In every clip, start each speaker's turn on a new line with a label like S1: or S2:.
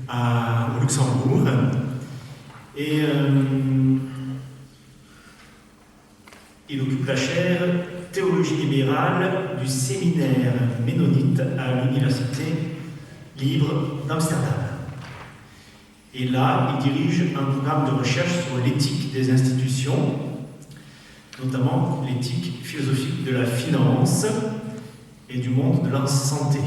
S1: au Luxembourg. Et il occupe la chaire théologie libérale du séminaire ménonite à l'Université libre d'Amsterdam. Et là, il dirige un programme de recherche sur l'éthique des institutions, notamment l'éthique philosophique de la finance et du monde de la santé.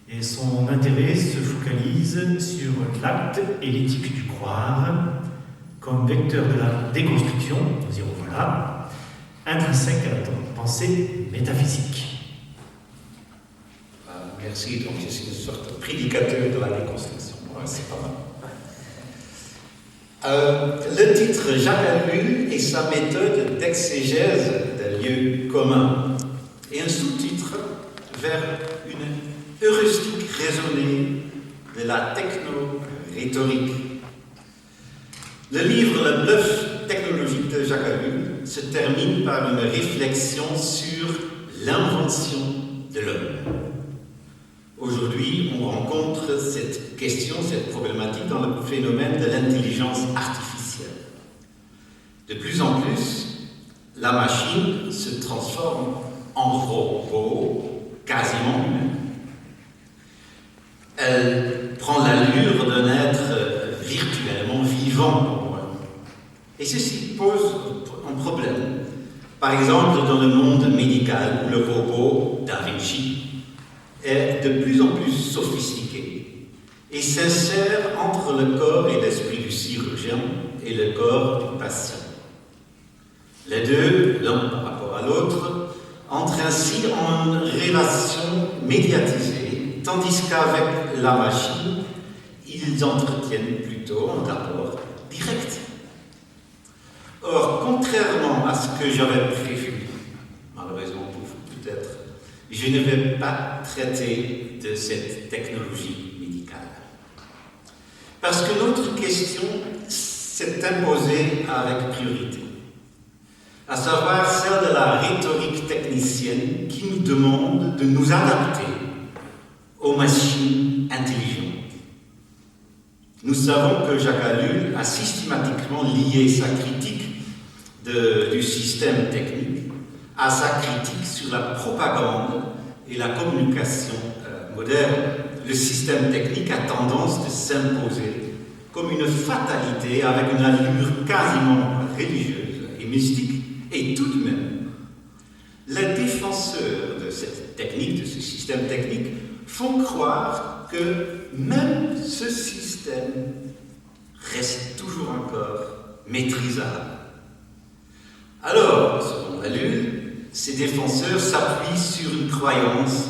S1: Et son intérêt se focalise sur l'acte et l'éthique du croire comme vecteur de la déconstruction, nous irons voilà, intrinsèque à la pensée métaphysique.
S2: Merci, donc je suis une sorte de prédicateur de la déconstruction. Ouais, c'est pas mal. Le titre Jacques Ellul et sa méthode d'exégèse des lieux communs. Et un sous-titre vers une heuristique raisonnée de la techno-rhétorique. Le livre Le bluff technologique de Jacques Ellul se termine par une réflexion sur l'invention de l'homme. Aujourd'hui, on rencontre cette question, cette problématique dans le phénomène de l'intelligence artificielle. De plus en plus, la machine se transforme en robot quasiment humain. Elle prend l'allure d'un être virtuellement vivant pour moi. Et ceci pose un problème. Par exemple, dans le monde médical, où le robot Da Vinci est de plus en plus sophistiqué et s'insère entre le corps et l'esprit du chirurgien et le corps du patient. Les deux, l'un par rapport à l'autre, entrent ainsi en une relation médiatisée, tandis qu'avec la machine, ils entretiennent plutôt un rapport direct. Or, contrairement à ce que j'avais prévu, malheureusement pour vous peut-être, je ne vais pas traiter de cette technologie médicale. Parce que notre question s'est imposée avec priorité, à savoir celle de la rhétorique technicienne qui nous demande de nous adapter aux machines intelligentes. Nous savons que Jacques Ellul a systématiquement lié sa critique du système technique à sa critique sur la propagande et la communication moderne. Le système technique a tendance de s'imposer comme une fatalité avec une allure quasiment religieuse et mystique. Et tout de même, les défenseurs de cette technique, de ce système technique, font croire que même ce système reste toujours encore maîtrisable. Alors, selon Ellul, ces défenseurs s'appuient sur une croyance,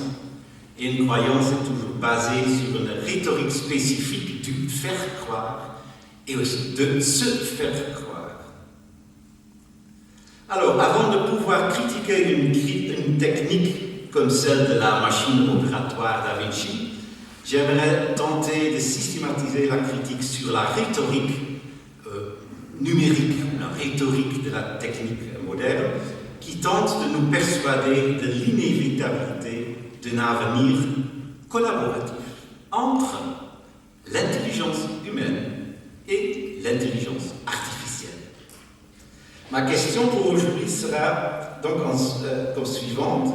S2: et une croyance est toujours basée sur une rhétorique spécifique du faire croire et aussi de se faire croire. Alors, avant de pouvoir critiquer une technique comme celle de la machine opératoire Da Vinci, j'aimerais tenter de systématiser la critique sur la rhétorique numérique, la rhétorique de la technique moderne, qui tente de nous persuader de l'inévitabilité d'un avenir collaboratif entre l'intelligence humaine et l'intelligence artificielle. Ma question pour aujourd'hui sera donc comme suivante.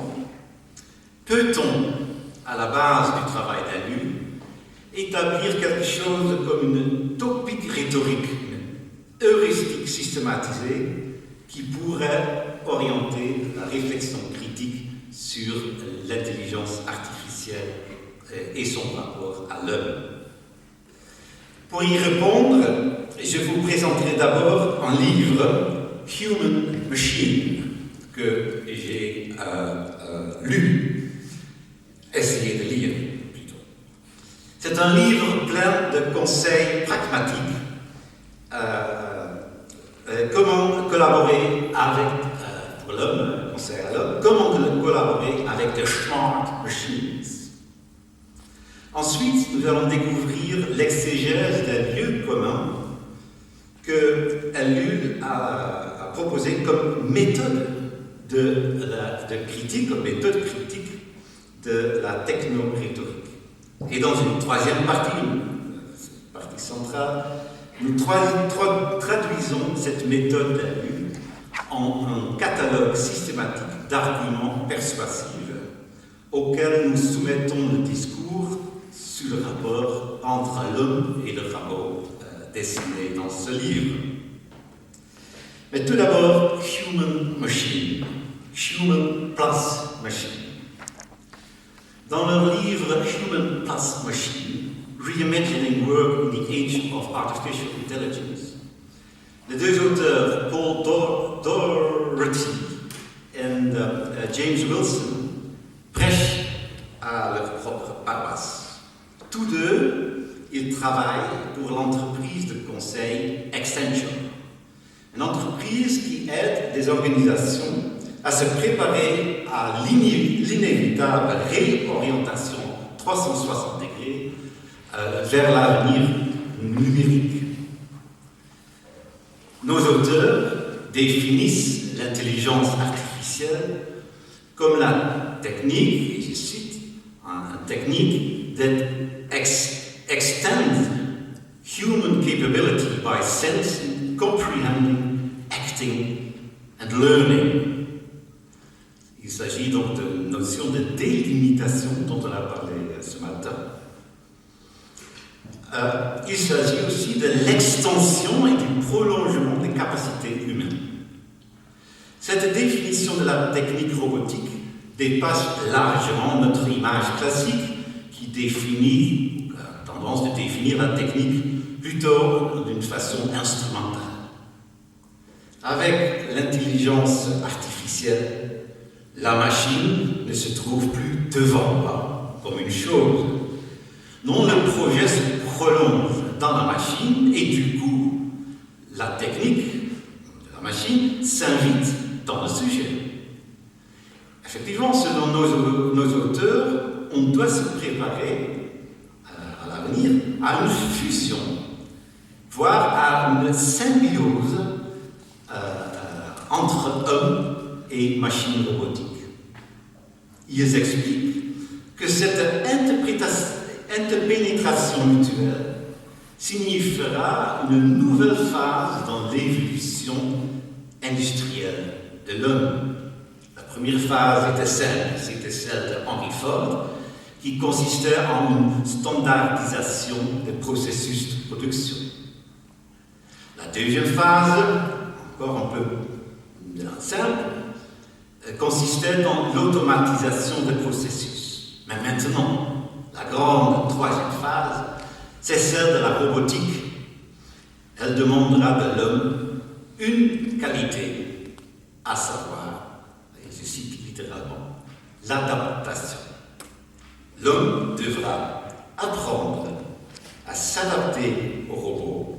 S2: Peut-on, à la base du travail d'Ellul, établir quelque chose comme une topique rhétorique, une heuristique systématisée qui pourrait orienter la réflexion critique sur l'intelligence artificielle et son rapport à l'homme? Pour y répondre, je vous présenterai d'abord un livre, Human Machine, que j'ai essayé de lire plutôt. C'est un livre plein de conseils pragmatiques. Comment collaborer avec, pour l'homme, conseil à l'homme, comment collaborer avec des smart machines. Ensuite, nous allons découvrir l'exégèse des lieux communs que Ellul a proposé comme méthode de critique, comme méthode critique de la techno-rhétorique. Et dans une troisième partie centrale, nous traduisons cette méthode d'ALU en un catalogue systématique d'arguments persuasifs auxquels nous soumettons le discours sur le rapport entre l'homme et le robot dessiné dans ce livre. Mais tout d'abord, Human Machine, Human plus Machine. Dans leur livre Human plus Machine, Reimagining Work in the Age of Artificial Intelligence, les deux auteurs, Paul Doherty et James Wilson, prêchent à leur propre paroisse. Tous deux, ils travaillent pour l'entreprise de conseil Extension, une entreprise qui aide des organisations à se préparer à l'inévitable réorientation 360 degrés vers l'avenir numérique. Nos auteurs définissent l'intelligence artificielle comme la technique, et je cite, une technique that extends human capability by sensing, comprehending, acting and learning. Il s'agit donc d'une notion de délimitation dont on a parlé ce matin. Il s'agit aussi de l'extension et du prolongement des capacités humaines. Cette définition de la technique robotique dépasse largement notre image classique qui définit, tendance de définir la technique plutôt d'une façon instrumentale. Avec l'intelligence artificielle, la machine ne se trouve plus devant moi comme une chose. Non, le projet se prolonge dans la machine et du coup, la technique de la machine s'invite dans le sujet. Effectivement, selon nos auteurs, on doit se préparer à l'avenir à une fusion, voire à une symbiose entre homme et machine robotique. Ils expliquent que cette interpénétration mutuelle signifiera une nouvelle phase dans l'évolution industrielle de l'homme. La première phase était c'était celle de Henry Ford, qui consistait en une standardisation des processus de production. La deuxième phase, encore un peu simple, consistait dans l'automatisation des processus. Mais maintenant, la grande troisième phase, c'est celle de la robotique. Elle demandera de l'homme une qualité, à savoir, et je cite littéralement, l'adaptation. L'homme devra apprendre à s'adapter au robot,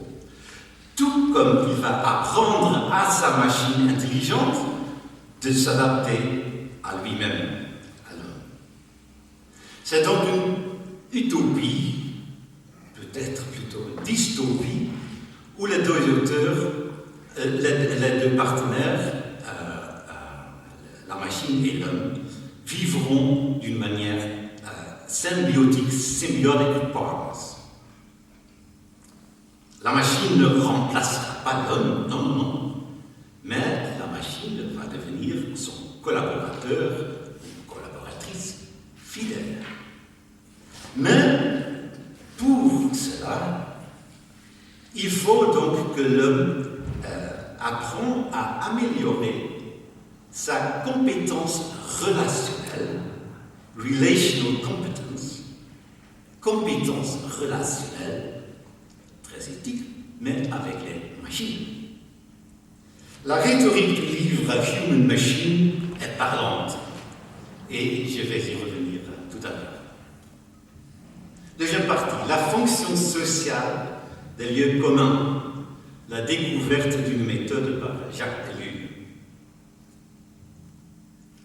S2: tout comme il va apprendre à sa machine intelligente de s'adapter à lui-même, à l'homme. C'est donc une utopie, peut-être plutôt une dystopie, où les deux auteurs, les deux partenaires, la machine et l'homme, vivront d'une manière symbiotic partners. La machine ne remplacera pas l'homme, non, mais la machine va devenir son collaborateur ou collaboratrice fidèle. Mais pour cela, il faut donc que l'homme apprenne à améliorer sa compétence relationnelle, relational compétence relationnelle, très éthique, mais avec les machines. La rhétorique du livre Human Machine est parlante, et je vais y revenir tout à l'heure. Deuxième partie, la fonction sociale des lieux communs, la découverte d'une méthode par Jacques Ellul.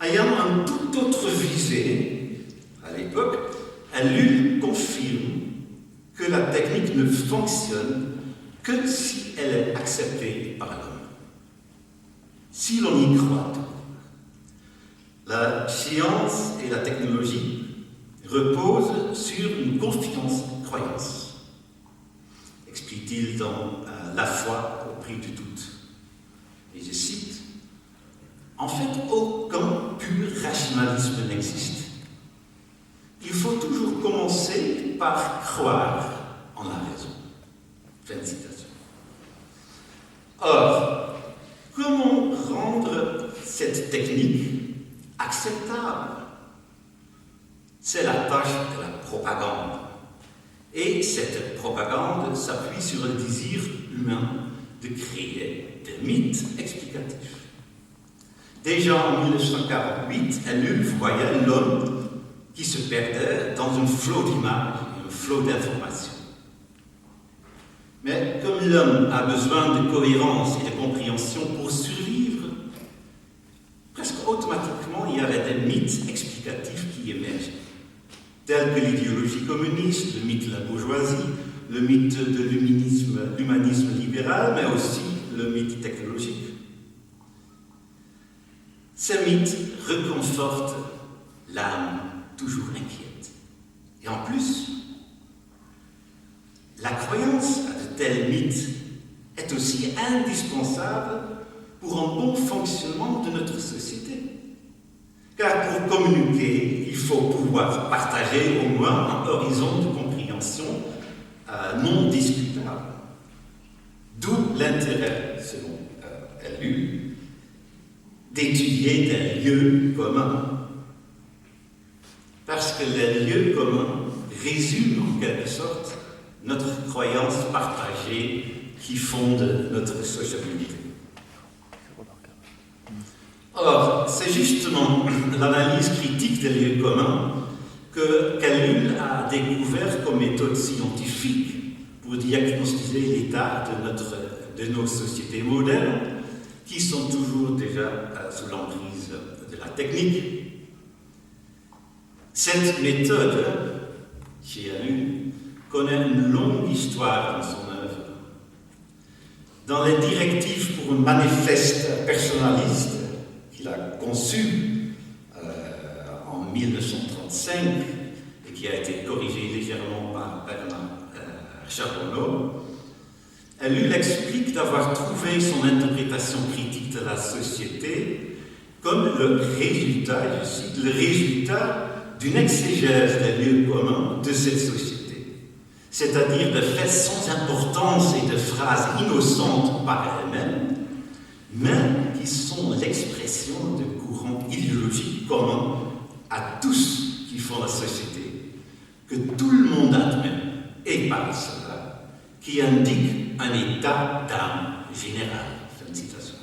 S2: Ayant un tout autre visée, à l'époque, Ellul confirme que la technique ne fonctionne que si elle est acceptée par l'homme. Si l'on y croit, la science et la technologie repose sur une croyance, explique-t-il dans La foi au prix du doute. Et je cite, « En fait, aucun pur rationalisme n'existe. Il faut toujours commencer par croire en la raison. » Fin de citation. Or, comment rendre cette technique acceptable? C'est la tâche de la propagande. Et cette propagande s'appuie sur le désir humain de créer des mythes explicatifs. Déjà en 1948, Ellul voyait l'homme qui se perdait dans un flot d'images, un flot d'informations. Mais comme l'homme a besoin de cohérence et de compréhension pour survivre, presque automatiquement il y avait des mythes explicatifs qui émergeaient, tels que l'idéologie communiste, le mythe de la bourgeoisie, le mythe de l'humanisme libéral, mais aussi le mythe technologique. Ces mythes réconfortent l'âme toujours inquiète. Et en plus, la croyance à de tels mythes est aussi indispensable pour un bon fonctionnement de notre société. Car pour communiquer, il faut pouvoir partager au moins un horizon de compréhension non discutable. D'où l'intérêt, selon Ellul, d'étudier des lieux communs. Parce que les lieux communs résument en quelque sorte notre croyance partagée qui fonde notre sociabilité. Or, c'est justement l'analyse critique des lieux communs qu'Ellul a découvert comme méthode scientifique pour diagnostiquer l'état de nos sociétés modernes, qui sont toujours déjà sous l'emprise de la technique. Cette méthode, chez Ellul, connaît une longue histoire dans son œuvre. Dans les directives pour un manifeste personnaliste qu'il a conçu en 1935 et qui a été corrigé légèrement par Bernard Charbonneau, Ellul explique d'avoir trouvé son interprétation critique de la société comme le résultat, je cite, le résultat d'une exégèse des lieux communs de cette société, c'est-à-dire de faits sans importance et de phrases innocentes par elles-mêmes, mais qui sont l'expression de courants idéologiques communs à tous qui font la société, que tout le monde admet, et par cela, qui indiquent un état d'âme général. Fin de citation.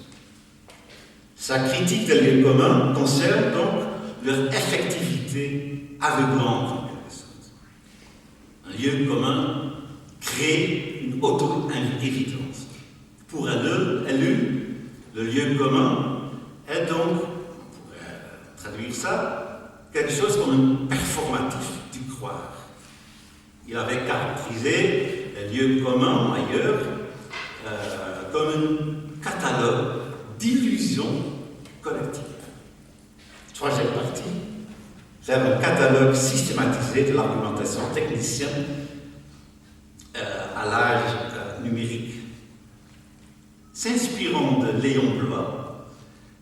S2: Sa critique des lieux communs concerne donc leur effectivité aveuglante en quelque sorte. Un lieu commun crée une auto-évidence. Pour Ellul, le lieu commun est donc, on pourrait traduire ça, quelque chose comme un performatif du croire. Il avait caractérisé les lieux communs ailleurs comme un catalogue d'illusions collectives. Troisième partie, faire un catalogue systématisé de l'argumentation technicienne à l'âge numérique. S'inspirant de Léon Bloy,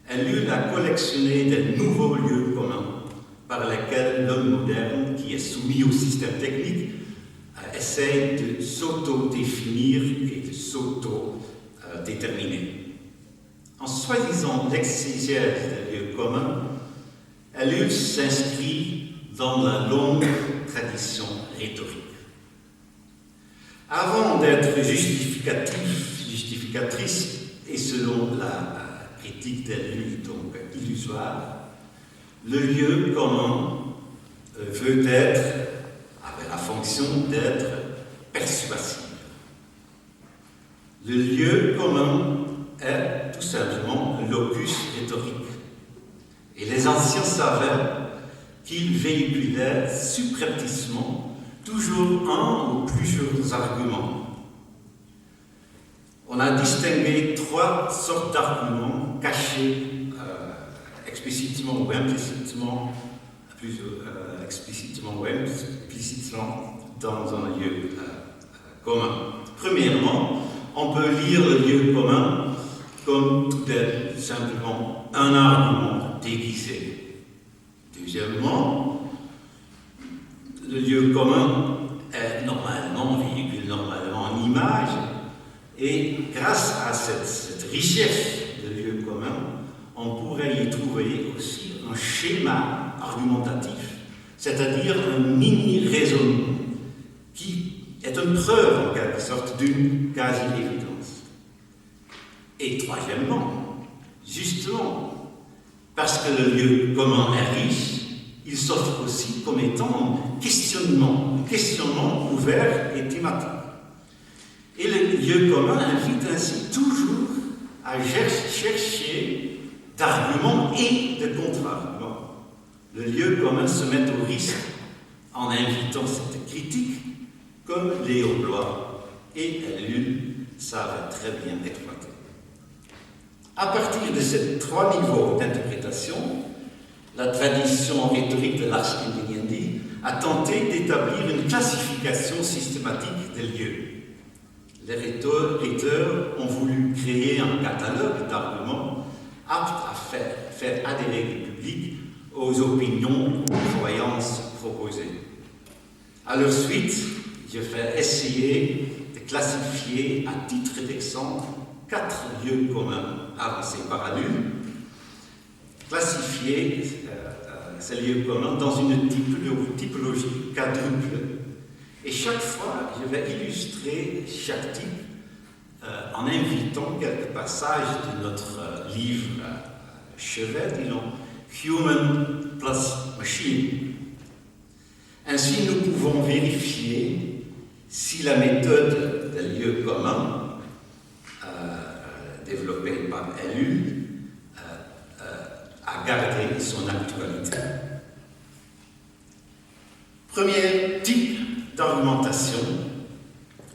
S2: Ellul a collectionné de nouveaux lieux communs par lesquels l'homme moderne, qui est soumis au système technique, essaye de s'auto-définir et de s'auto-déterminer. En choisissant l'exégèse des lieux communs, Ellul s'inscrit dans la longue tradition rhétorique. Avant d'être justificatrice, et selon la critique d'Ellul, donc illusoire, le lieu commun veut être, avait la fonction d'être persuasif. Le lieu commun est tout simplement un locus rhétorique. Et les anciens savaient qu'il véhiculait subrepticement toujours un ou plusieurs arguments. On a distingué trois sortes d'arguments cachés explicitement ou implicitement plus explicitement ou implicitement dans un lieu commun. Premièrement, on peut lire le lieu commun comme tout est simplement un argument déguisé. Deuxièmement, le lieu commun véhicule normalement une image, et grâce à cette richesse de lieux communs, on pourrait y trouver aussi un schéma argumentatif, c'est-à-dire un mini-raisonnement qui est une preuve en quelque sorte d'une quasi-évidence. Et troisièmement, justement, parce que le lieu commun est riche, il s'offre aussi comme étant un questionnement ouvert et thématique. Et le lieu commun invite ainsi toujours à chercher d'arguments et de contre-arguments. Le lieu commun se met au risque en invitant cette critique, comme Léo Blois et Ellul savent très bien exploiter. À partir de ces trois niveaux d'interprétation, la tradition rhétorique de Lars Vigendi a tenté d'établir une classification systématique des lieux. Les rhéteurs ont voulu créer un catalogue d'arguments aptes à faire adhérer le public aux opinions ou aux croyances proposées. À leur suite, je vais essayer de classifier à titre d'exemple 4 lieux communs avancés par Ellul, classifier ces lieux communs dans une typologie quadruple. Et chaque fois, je vais illustrer chaque type en invitant quelques passages de notre livre chevet, disons, Human plus Machine. Ainsi, nous pouvons vérifier si la méthode des lieux communs développée par Ellul a gardé son actualité. Premier type d'argumentation,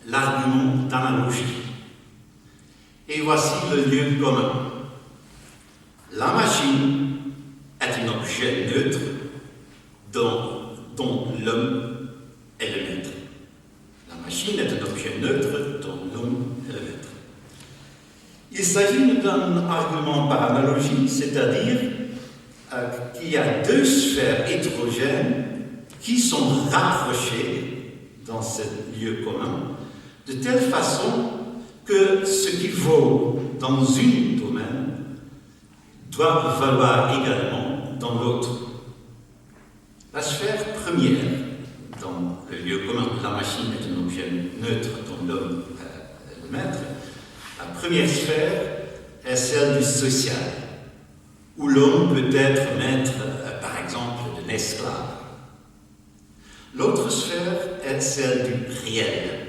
S2: l'argument d'analogie. Et voici le lieu commun. La machine est un objet neutre dont l'homme est le maître. La machine est un objet neutre dont l'homme est le maître. Il s'agit d'un argument par analogie, c'est-à-dire qu'il y a deux sphères hétérogènes qui sont rapprochées dans ce lieu commun, de telle façon que ce qui vaut dans une domaine doit valoir également dans l'autre. La sphère première, dans le lieu commun, la machine est un objet neutre dont l'homme est le maître. La première sphère est celle du social, où l'homme peut être maître, par exemple, d'un esclave. L'autre sphère est celle du réel,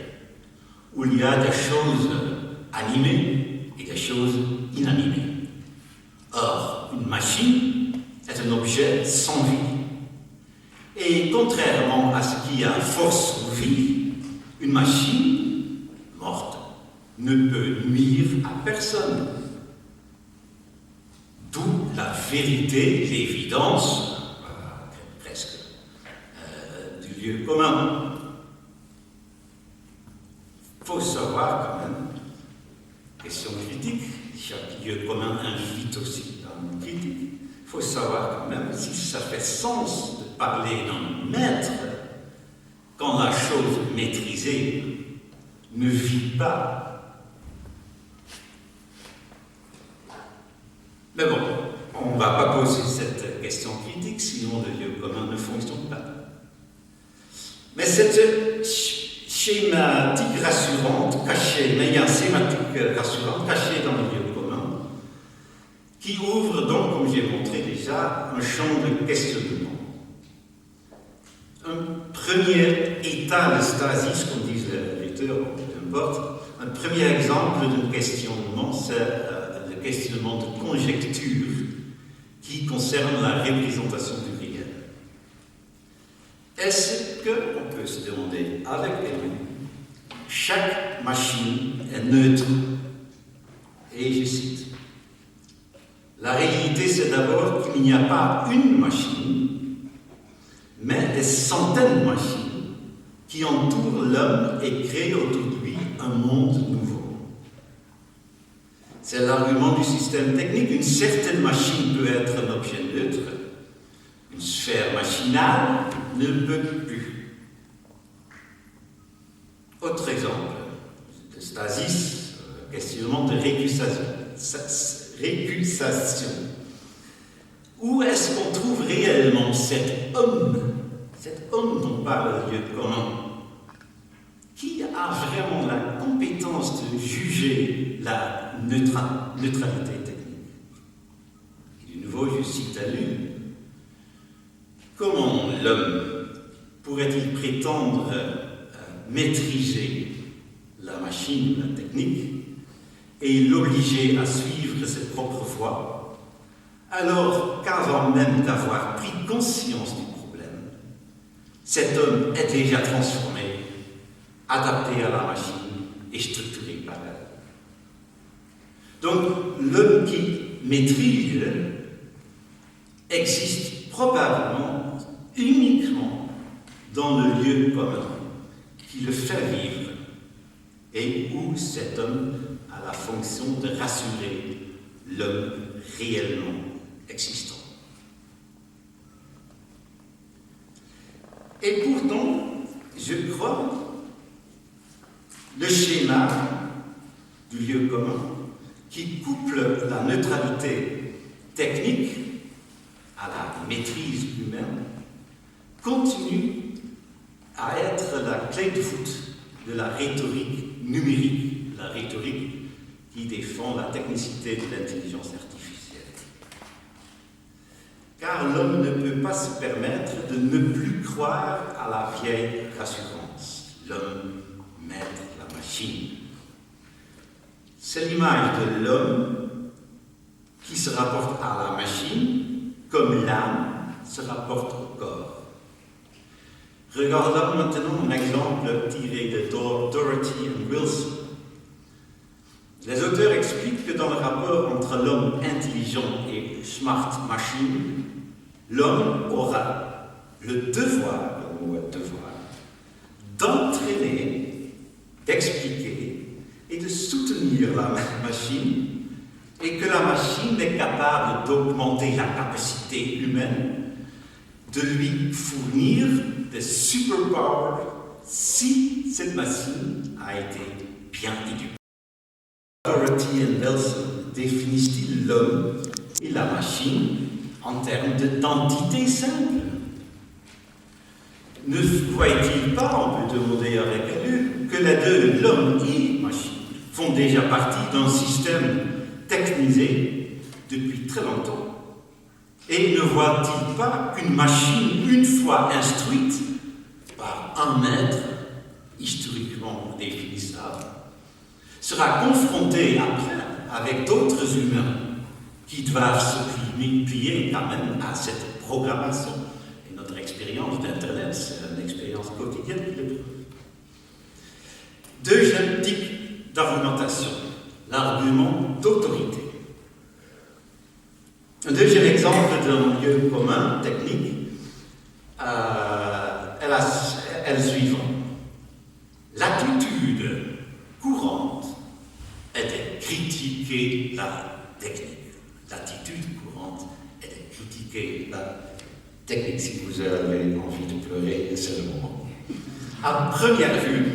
S2: où il y a des choses animées et des choses inanimées. Or, une machine est un objet sans vie. Et contrairement à ce qui a force ou vie, une machine morte ne peut nuire à personne. D'où la vérité, l'évidence, presque, du lieu commun. Il faut savoir quand même, question critique, chaque lieu commun invite aussi à une critique, il faut savoir quand même si ça fait sens de parler d'un maître quand la chose maîtrisée ne vit pas. Mais bon, on ne va pas poser cette question critique, sinon le lieu commun ne fonctionne pas. Mais cette schématique rassurante, cachée, mais il y a une schématique rassurante cachée dans le lieu commun, qui ouvre donc, comme j'ai montré déjà, un champ de questionnement. Un premier état de stasis, comme disent les lecteurs, peu importe, un premier exemple d'un questionnement, c'est le questionnement de conjecture qui concerne la représentation du réel. Est-ce qu'on peut se demander avec Ellul, chaque machine est neutre? Et je cite, la réalité c'est d'abord qu'il n'y a pas une machine, mais des centaines de machines qui entourent l'homme et créent autour de lui un monde nouveau. C'est l'argument du système technique. Une certaine machine peut être un objet neutre, une sphère machinale ne peut plus. Autre exemple, de stasis, questionnement de récusation. Où est-ce qu'on trouve réellement cet homme dont parle le lieu commun? Qui a vraiment la compétence de juger la neutralité technique? Et de nouveau, je cite Lune. Comment l'homme pourrait-il prétendre maîtriser la machine, la technique, et l'obliger à suivre ses propres voies, alors qu'avant même d'avoir pris conscience du problème, cet homme est déjà transformé, adapté à la machine et structuré par elle. Donc, l'homme qui maîtrise existe probablement uniquement dans le lieu commun qui le fait vivre et où cet homme a la fonction de rassurer l'homme réellement existant. Et pourtant, je crois, le schéma du lieu commun qui couple la neutralité technique à la maîtrise humaine continue à être la clé de voûte de la rhétorique numérique, la rhétorique qui défend la technicité de l'intelligence artificielle. Car l'homme ne peut pas se permettre de ne plus croire à la vieille rassurance. L'homme maître la machine. C'est l'image de l'homme qui se rapporte à la machine comme l'âme se rapporte au corps. Regardons maintenant un exemple tiré de Doherty et Wilson. Les auteurs expliquent que dans le rapport entre l'homme intelligent et smart machine, l'homme aura le devoir d'entraîner, d'expliquer et de soutenir la machine, et que la machine est capable d'augmenter la capacité humaine, de lui fournir des superpowers si cette machine a été bien éduquée. Doherty et Wilson définissent-ils l'homme et la machine en termes d'entité simple? Ne voit-il pas, on peut demander avec elle, que les deux, l'homme et machine, font déjà partie d'un système technisé depuis très longtemps? Et ne voit-il pas qu'une machine, une fois instruite par un maître, historiquement définissable, sera confrontée après avec d'autres humains qui doivent se plier quand même à cette programmation? Et notre expérience d'Internet, c'est une expérience quotidienne qui le prouve. Deuxième type d'argumentation, l'argument d'autorité. Un deuxième exemple d'un lieu commun technique est le suivant. L'attitude courante est de critiquer la technique. L'attitude courante est de critiquer la technique. Si vous avez envie de pleurer, c'est le moment. À première vue,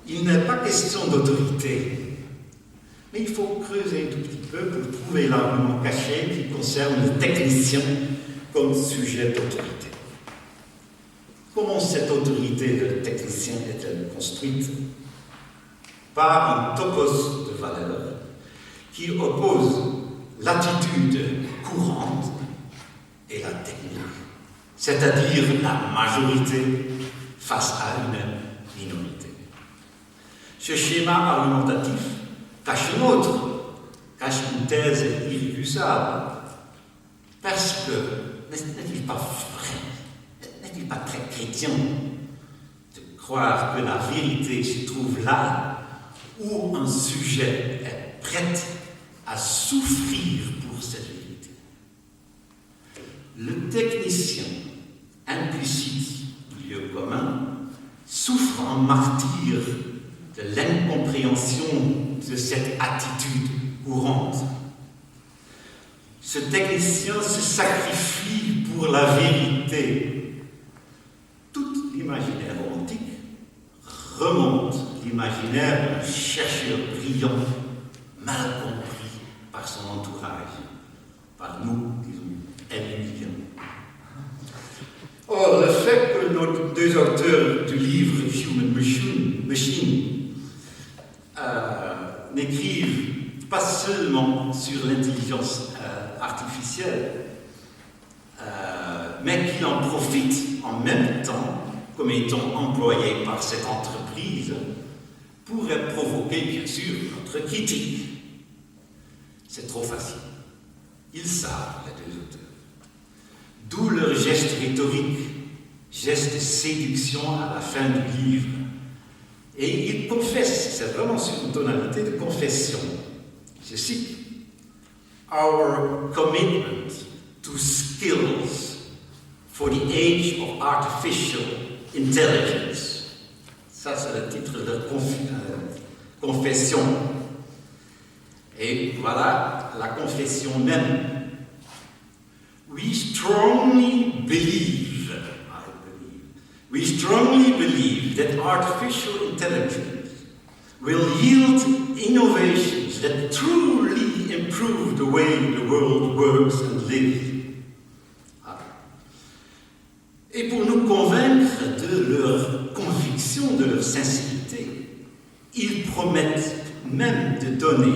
S2: il n'est pas question d'autorité. Mais il faut creuser un tout petit peu pour trouver l'argument caché qui concerne le technicien comme sujet d'autorité. Comment cette autorité de technicien est-elle construite? Par un topos de valeurs qui oppose l'attitude courante et la technique, c'est-à-dire la majorité face à une minorité. Ce schéma argumentatif cache une autre, cache une thèse irrécusable, parce que n'est-il pas vrai, n'est-il pas très chrétien de croire que la vérité se trouve là où un sujet est prêt à souffrir pour cette vérité? Le technicien implicite du lieu commun, souffre en martyr de l'incompréhension de cette attitude courante. Ce technicien se sacrifie pour la vérité. Tout l'imaginaire antique remonte l'imaginaire d'un chercheur brillant, mal compris par son entourage, par nous, disons, étudiants. Or, le fait que nos deux auteurs du livre Human Machine n'écrivent pas seulement sur l'intelligence artificielle, mais qu'ils en profitent en même temps comme étant employés par cette entreprise, pourrait provoquer, bien sûr, notre critique. C'est trop facile. Ils savent, les deux auteurs. D'où leur geste rhétorique, geste de séduction à la fin du livre. Et ils confessent, c'est vraiment sur une tonalité de confession. Je cite: Our commitment to skills for the age of artificial intelligence. Ça, c'est le titre de leur confession. Et voilà la confession même. We strongly believe that artificial intelligence will yield innovations that truly improve the way the world works and lives. Et pour nous convaincre de leur conviction, de leur sincérité, ils promettent même de donner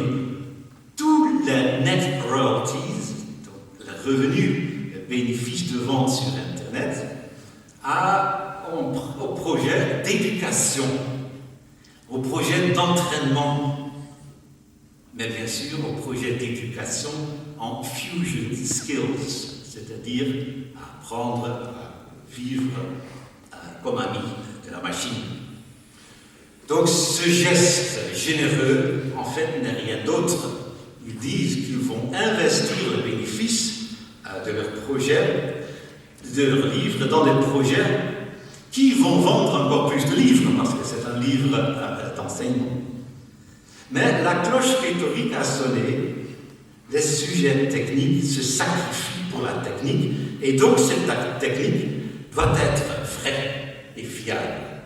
S2: tous les net royalties, donc le revenu, le bénéfice de vente sur Internet, au projet d'éducation, au projet d'entraînement, mais bien sûr au projet d'éducation en fusion skills, c'est-à-dire apprendre à vivre comme ami de la machine. Donc ce geste généreux, en fait, n'est rien d'autre. Ils disent qu'ils vont investir le bénéfice de leur projet, de leurs livres, dans des projets qui vont vendre encore plus de livres, parce que c'est un livre d'enseignement. Mais la cloche rhétorique a sonné, les sujets techniques se sacrifient pour la technique, et donc cette technique doit être vraie et fiable.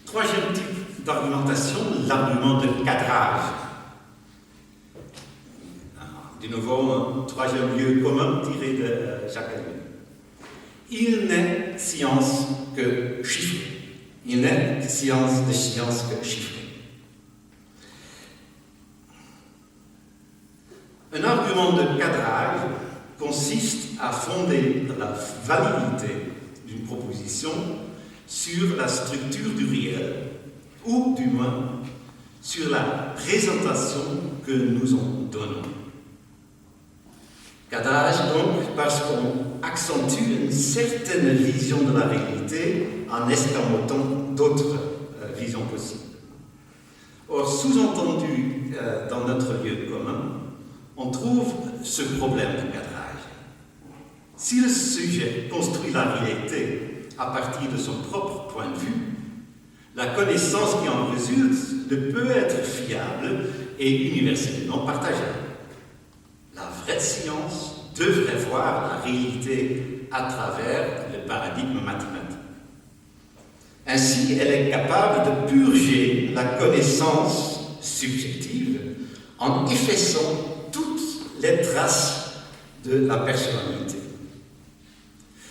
S2: Troisième type d'argumentation, l'argument de cadrage. De nouveau, un troisième lieu commun tiré de Jacques Ellul. Il n'est science que chiffrée. Il n'est science de science que chiffrée. Un argument de cadrage consiste à fonder la validité d'une proposition sur la structure du réel, ou du moins sur la présentation que nous en donnons. Cadrage donc parce qu'on accentue une certaine vision de la réalité en escamotant d'autres visions possibles. Or, sous-entendu dans notre lieu commun, on trouve ce problème de cadrage. Si le sujet construit la réalité à partir de son propre point de vue, la connaissance qui en résulte ne peut être fiable et universellement partageable. La vraie science devrait voir la réalité à travers le paradigme mathématique. Ainsi, elle est capable de purger la connaissance subjective en effaçant toutes les traces de la personnalité.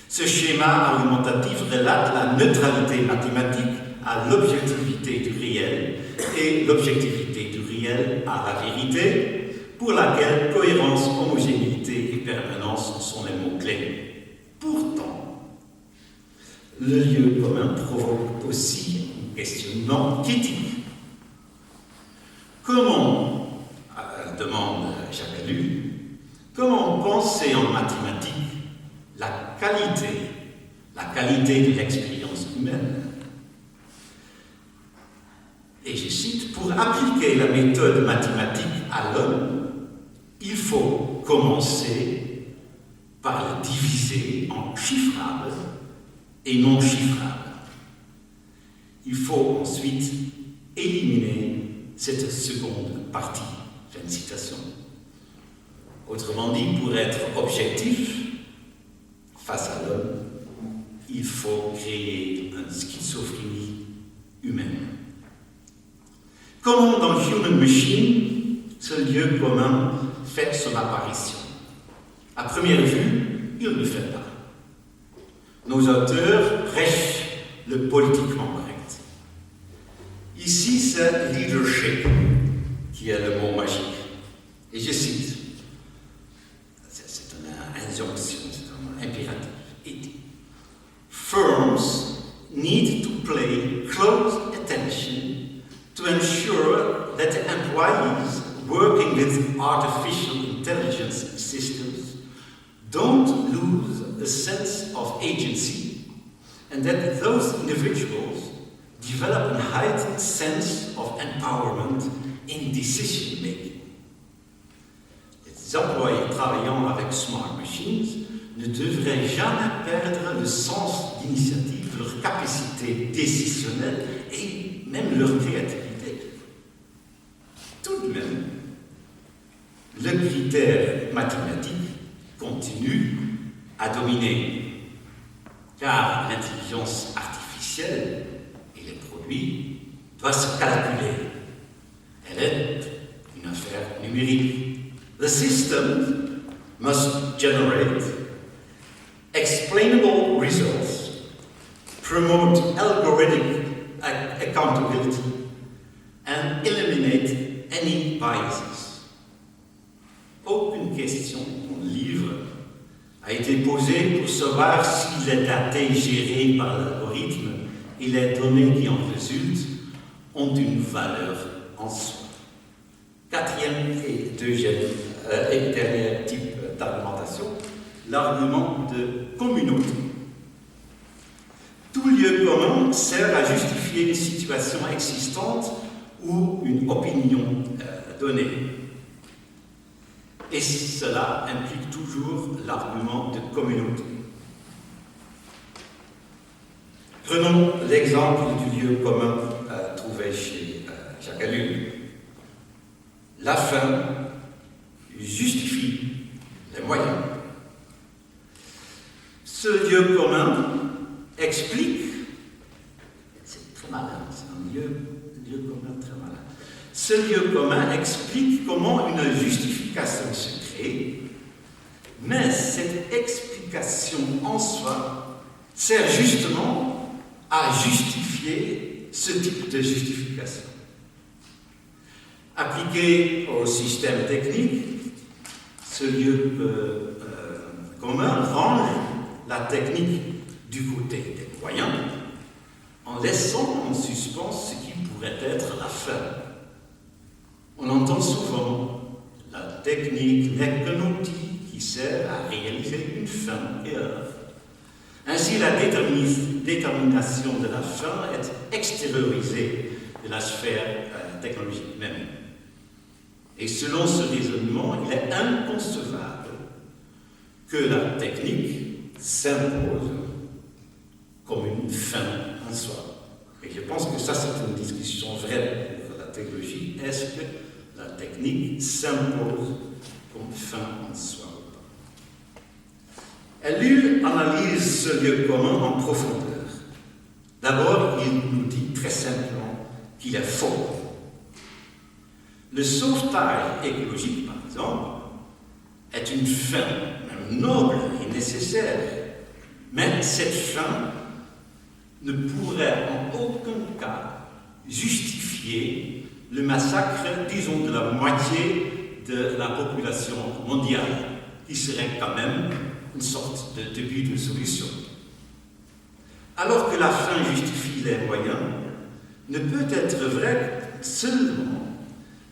S2: Ce schéma argumentatif relate la neutralité mathématique à l'objectivité du réel et l'objectivité du réel à la vérité, pour laquelle cohérence, homogénéité et permanence sont les mots-clés. Pourtant, le lieu commun provoque aussi un questionnement critique. Comment, demande Jacques Ellul, comment penser en mathématiques la qualité de l'expérience humaine? Et je cite, pour appliquer la méthode mathématique à l'homme, il faut commencer par le diviser en chiffrable et non chiffrable. Il faut ensuite éliminer cette seconde partie. Fin de citation. Autrement dit, pour être objectif face à l'homme, il faut créer une schizophrénie humaine. Comment dans Human Machine, ce lieu commun fait son apparition? À première vue, il ne le fait pas. Nos auteurs prêchent le politiquement correct. Ici, c'est leadership qui est le mot magique. Et je cite, c'est une injonction, c'est un impératif. Il dit, Firms need to pay close attention to ensure that the employees working with artificial intelligence systems don't lose a sense of agency and that those individuals develop a heightened sense of empowerment in decision making. Les employés travaillant avec Smart Machines ne devraient jamais perdre le sens d'initiative, leur capacité décisionnelle et même leur créativité. Tout de même, le critère mathématique continue à dominer, car l'intelligence artificielle et les produits doivent se calculer. Elle est une affaire numérique. The system must generate explainable results, promote algorithmic accountability, and eliminate any biases. Aucune question dans le livre a été posée pour savoir si les datés gérés par l'algorithme et les données qui en résultent ont une valeur en soi. Quatrième et dernier type d'argumentation, l'argument de communauté. Tout lieu commun sert à justifier une situation existante ou une opinion donnée. Et cela implique toujours l'argument de communauté. Prenons l'exemple du lieu commun trouvé chez Jacques Ellul. La fin justifie les moyens. Ce lieu commun explique, c'est très malin, c'est un lieu commun très malin. Ce lieu commun explique comment une justification se crée, mais cette explication en soi sert justement à justifier ce type de justification. Appliqué au système technique, ce lieu commun range la technique du côté des moyens, en laissant en suspens ce qui pourrait être la fin. On entend souvent la technique n'est qu'un outil qui sert à réaliser une fin et œuvre. Ainsi, la détermination de la fin est extériorisée de la sphère technologique même. Et selon ce raisonnement, il est inconcevable que la technique s'impose comme une fin en soi. Et je pense que ça, c'est une discussion vraie pour la technologie. Est-ce que la technique s'impose comme fin en soi ou pas? Ellul analyse ce lieu commun en profondeur. D'abord, il nous dit très simplement qu'il est faux. Le sauvetage écologique, par exemple, est une fin, même noble et nécessaire, mais cette fin ne pourrait en aucun cas justifier le massacre, disons, de la moitié de la population mondiale, qui serait quand même une sorte de début de solution. Alors que la fin justifie les moyens, ne peut être vrai seulement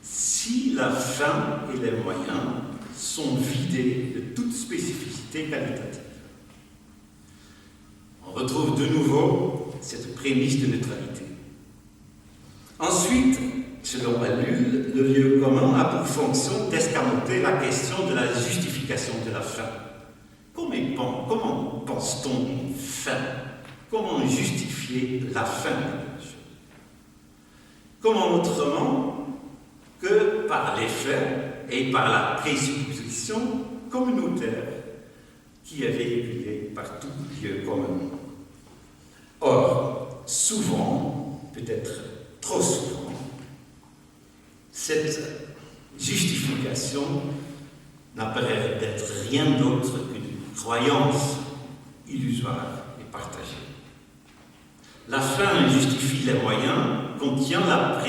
S2: si la fin et les moyens sont vidés de toute spécificité qualitative. On retrouve de nouveau cette prémisse de neutralité. Ensuite, selon Ellul, le lieu commun a pour fonction d'escamoter la question de la justification de la fin. Comment comment pense-t-on fin? Comment justifier la fin de quelque chose? Comment autrement que par les faits et par la présupposition communautaire qui est véhiculée par tout lieu commun. Or, souvent, peut-être trop souvent, cette justification n'apparaît d'être rien d'autre qu'une croyance illusoire et partagée. La fin justifie les moyens contient la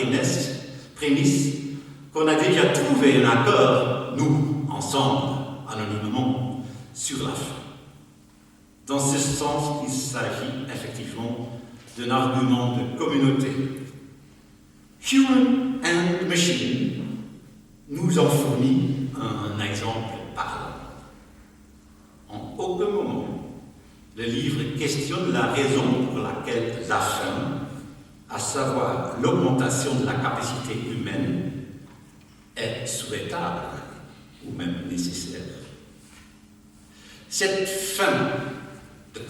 S2: prémisse qu'on a déjà trouvé un accord, nous, ensemble, anonymement, sur la fin. Dans ce sens, il s'agit effectivement d'un argument de communauté. Human and Machine nous en fournit un exemple parlant. En aucun moment, le livre questionne la raison pour laquelle la fin, à savoir l'augmentation de la capacité humaine, est souhaitable ou même nécessaire. Cette fin de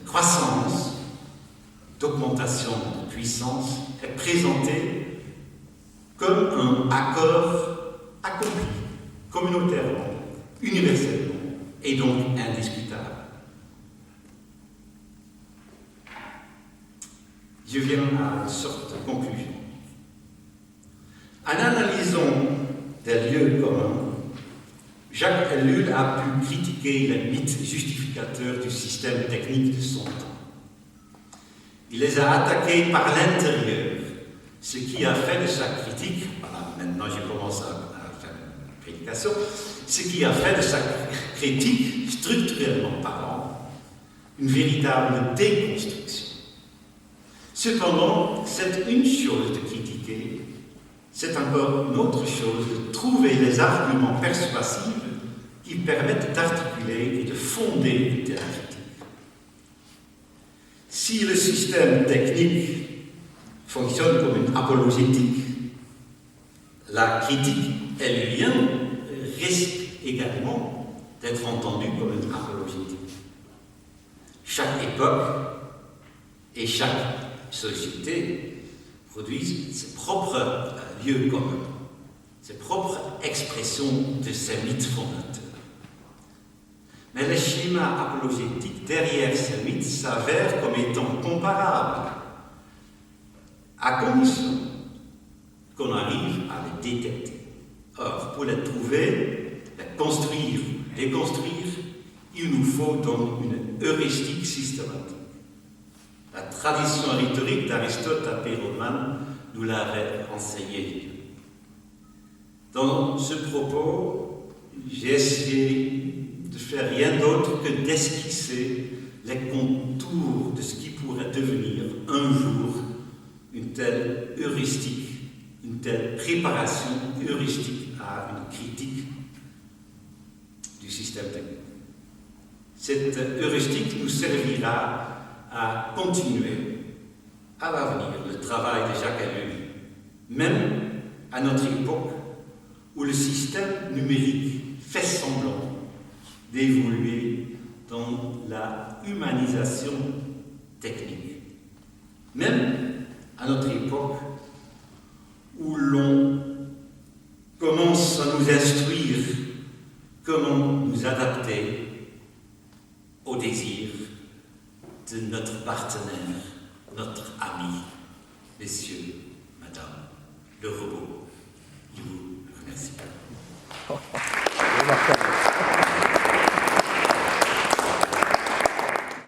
S2: croissance, d'augmentation de puissance est présentée comme un accord accompli communautairement, universellement et donc indiscutable. Je viens à une sorte de conclusion. En analysant des lieux communs, Jacques Ellul a pu critiquer les mythes justificateurs du système technique de son temps. Il les a attaqués par l'intérieur, ce qui a fait de sa critique, voilà, maintenant je commence à faire une prédication, ce qui a fait de sa critique, structurellement parlant, une véritable déconstruction. Cependant, c'est une chose de critiquer, c'est encore une autre chose de trouver les arguments persuasifs qui permettent d'articuler et de fonder une telle critique. Si le système technique fonctionne comme une apologétique, la critique ellulienne risque également d'être entendue comme une apologétique. Chaque époque et chaque société produisent ses propres lieux communs, ses propres expressions de ses mythes fondateurs. Mais le schéma apologétique derrière ces mythes s'avère comme étant comparable, à condition qu'on arrive à les détecter. Or, pour les trouver, les construire, déconstruire, il nous faut donc une heuristique systématique. La tradition rhétorique d'Aristote à Péroman nous l'avait enseigné. Dans ce propos, j'ai essayé de faire rien d'autre que d'esquisser les contours de ce qui pourrait devenir un jour une telle heuristique, une telle préparation heuristique à une critique du système technique. Cette heuristique nous servira à continuer à l'avenir le travail de Jacques Ellul, même à notre époque où le système numérique fait semblant d'évoluer dans la humanisation technique. Même à notre époque où l'on commence à nous instruire comment nous adapter aux désirs de notre partenaire, notre ami, messieurs, madame, le robot. Je vous remercie.